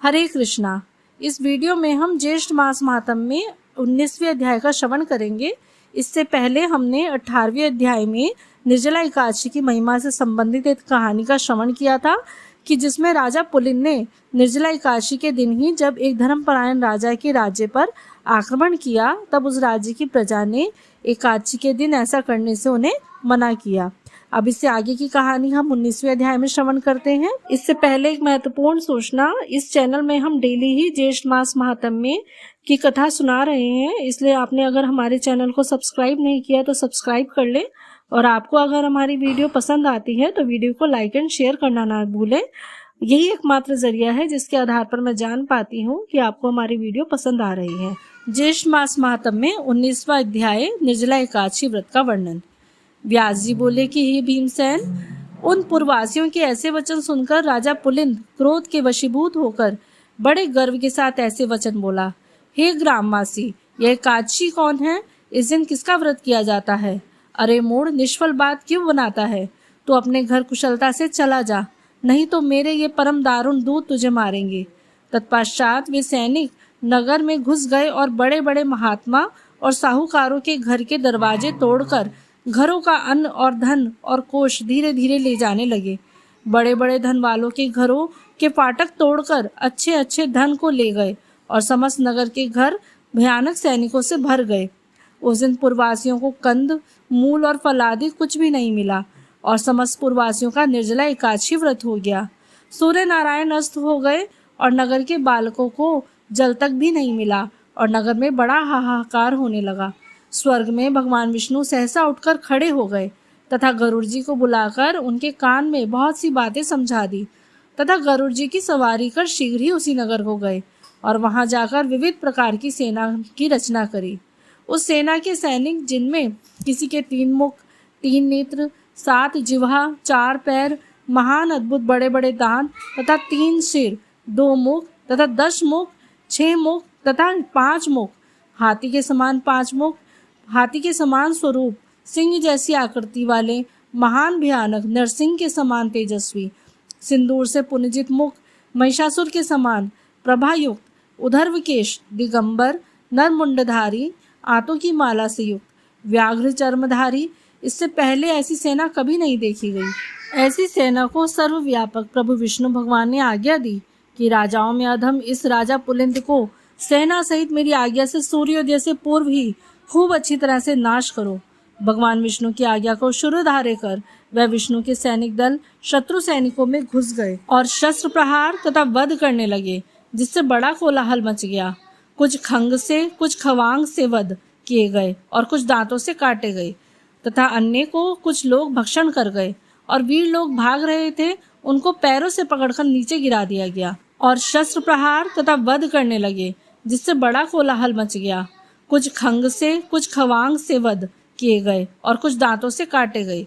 हरे कृष्णा। इस वीडियो में हम ज्येष्ठ मास महात्म्य में 19वें अध्याय का श्रवण करेंगे। इससे पहले हमने 18वें अध्याय में निर्जला एकादशी की महिमा से संबंधित एक कहानी का श्रवण किया था कि जिसमें राजा पुलिन ने निर्जला एकादशी के दिन ही जब एक धर्मपरायण राजा के राज्य पर आक्रमण किया, तब उस राज्य की प्रजा ने एकादशी के दिन ऐसा करने से उन्हें मना किया। अब इससे आगे की कहानी हम 19वें अध्याय में श्रवण करते हैं। इससे पहले एक महत्वपूर्ण सूचना, इस चैनल में हम डेली ही ज्येष्ठ मास महात्म्य की कथा सुना रहे हैं, इसलिए आपने अगर हमारे चैनल को सब्सक्राइब नहीं किया तो सब्सक्राइब कर लें। और आपको अगर हमारी वीडियो पसंद आती है तो वीडियो को लाइक एंड शेयर करना ना भूलें। यही एकमात्र जरिया है जिसके आधार पर मैं जान पाती हूँ कि आपको हमारी वीडियो पसंद आ रही है। ज्येष्ठ मास महात्म्य 19वां अध्याय निर्जला एकादशी व्रत का वर्णन। व्यास जी बोले कि हे भीमसेन, उन पूर्ववासियों के ऐसे वचन सुनकर राजा पुलिन क्रोध के वशीभूत होकर बड़े गर्व के साथ ऐसे वचन बोला। हे ग्रामवासी, यह एकादशी कौन है? इस दिन किसका व्रत किया जाता है? अरे मूढ़, निष्फल बात क्यों बनाता है? तो अपने घर कुशलता से चला जा, नहीं तो मेरे ये परम दारुण दूत तुझे मारेंगे। तत्पश्चात वे सैनिक नगर में घुस गए और बड़े बड़े महात्मा और साहूकारों के घर के दरवाजे तोड़कर घरों का अन्न और धन और कोष धीरे धीरे ले जाने लगे। बड़े बड़े धन वालों के घरों के फाटक तोड़कर अच्छे अच्छे धन को ले गए और समस्त नगर के घर भयानक सैनिकों से भर गए। उस दिन पूर्ववासियों को कंद, मूल और फलादि कुछ भी नहीं मिला और समस्त पूर्ववासियों का निर्जला एकादशी व्रत हो गया। सूर्य नारायण अस्त हो गए और नगर के बालकों को जल तक भी नहीं मिला और नगर में बड़ा हाहाकार होने लगा। स्वर्ग में भगवान विष्णु सहसा उठकर खड़े हो गए तथा गरुड़ जी को बुलाकर उनके कान में बहुत सी बातें समझा दी तथा गरुड़ जी की सवारी कर शीघ्र ही उसी नगर को गए और वहां जाकर विविध प्रकार की सेना की रचना करी। उस सेना के सैनिक, जिनमें किसी के 3 मुख, 3 नेत्र, 7 जिह्वा, 4 पैर, महान अद्भुत बड़े बड़े दांत तथा 3 सिर, 2 मुख तथा 10 मुख, 6 मुख तथा 5 मुख, हाथी के समान 5 मुख, हाथी के समान स्वरूप, सिंह जैसी आकृति वाले, महान भयानक, नरसिंह के समान तेजस्वी, सिंदूर से पुनजित मुख, महिषासुर के समान प्रभायुक्त, उधर्वकेश, दिगंबर, नरमुंडधारी, आंतों की माला से युक्त, व्याघ्र चर्मधारी, इससे पहले ऐसी सेना कभी नहीं देखी गई। ऐसी सेना को सर्वव्यापक प्रभु विष्णु भगवान ने आज्ञा दी कि राजाओं में अधम इस राजा पुलिंद को सेना सहित मेरी आज्ञा से सूर्योदय से पूर्व ही खूब अच्छी तरह से नाश करो। भगवान विष्णु की आज्ञा को शिरोधार्य कर वह विष्णु के सैनिक दल शत्रु सैनिकों में घुस गए और शस्त्र प्रहार तथा वध करने लगे, जिससे बड़ा कोलाहल मच गया। कुछ खंग से, कुछ खवांग से वध किए गए और कुछ दांतों से काटे गए तथा अन्य को कुछ लोग भक्षण कर गए और वीर लोग भाग रहे थे, उनको पैरों से पकड़कर नीचे गिरा दिया गया और शस्त्र प्रहार तथा वध करने लगे, जिससे बड़ा कोलाहल मच गया। कुछ खंग से, कुछ खवांग से वध किए गए और कुछ दांतों से काटे गए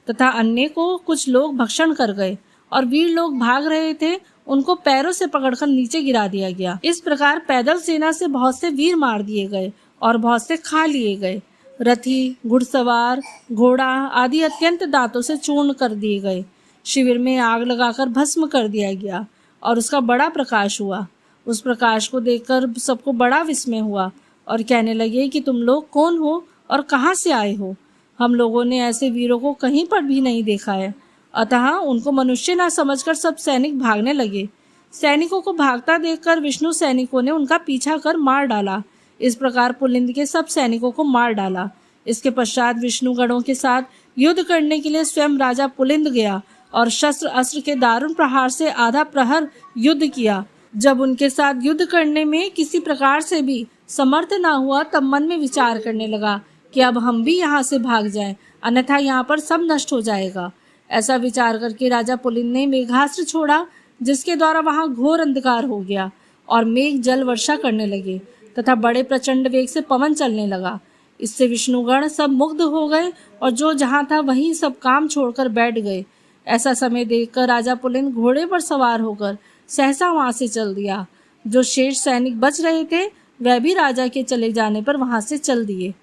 तथा अन्य को कुछ लोग भक्षण कर गए और वीर लोग भाग रहे थे, उनको पैरों से पकड़कर नीचे गिरा दिया गया। इस प्रकार पैदल सेना से बहुत से वीर मार दिए गए और बहुत से खा लिए गए। रथी, घुड़सवार, घोड़ा आदि अत्यंत दांतों से चूर्ण कर दिए गए। शिविर में आग लगाकर भस्म कर दिया गया और उसका बड़ा प्रकाश हुआ। उस प्रकाश को देखकर सबको बड़ा विस्मय हुआ और कहने लगे कि तुम लोग कौन हो और कहाँ से आए हो? हम लोगों ने ऐसे वीरों को कहीं पर भी नहीं देखा है। अतः उनको मनुष्य न समझकर सब सैनिक भागने लगे। सैनिकों को भागता देखकर विष्णु सैनिकों ने उनका पीछा कर मार डाला। इस प्रकार पुलिंद के सब सैनिकों को मार डाला। इसके पश्चात विष्णु गणों के साथ युद्ध करने के लिए स्वयं राजा पुलिंद गया और शस्त्र अस्त्र के दारुण प्रहार से आधा प्रहर युद्ध किया। जब उनके साथ युद्ध करने में किसी प्रकार से भी समर्थ ना हुआ, तब मन में विचार करने लगा कि अब हम भी यहाँ से भाग जाएं, अन्यथा यहाँ पर सब नष्ट हो जाएगा। ऐसा विचार करके राजा पुलिंद ने मेघास्त्र छोड़ा, जिसके द्वारा वहां घोर अंधकार हो गया और मेघ जल वर्षा करने लगे तथा बड़े प्रचंड वेग से पवन चलने लगा। इससे विष्णुगण सब मुग्ध हो गए और जो जहाँ था वहीं सब काम छोड़कर बैठ गए। ऐसा समय देखकर राजा पुलिंद घोड़े पर सवार होकर सहसा वहां से चल दिया। जो शेष सैनिक बच रहे थे वह भी राजा के चले जाने पर वहां से चल दिए।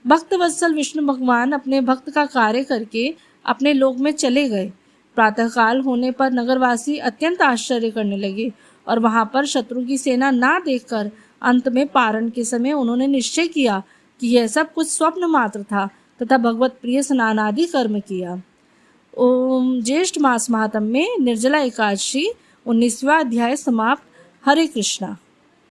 भक्त वत्सल विष्णु भगवान अपने भक्त का कार्य करके अपने लोक में चले गए। प्रातःकाल होने पर नगरवासी अत्यंत आश्चर्य करने लगे और वहां पर शत्रु की सेना ना देखकर अंत में पारण के समय उन्होंने निश्चय किया कि यह सब कुछ स्वप्न मात्र था तथा भगवत प्रिय स्नानादि कर्म किया। ओम। ज्येष्ठ मास महात्म्य में निर्जला एकादशी 19वां अध्याय समाप्त। हरे कृष्णा।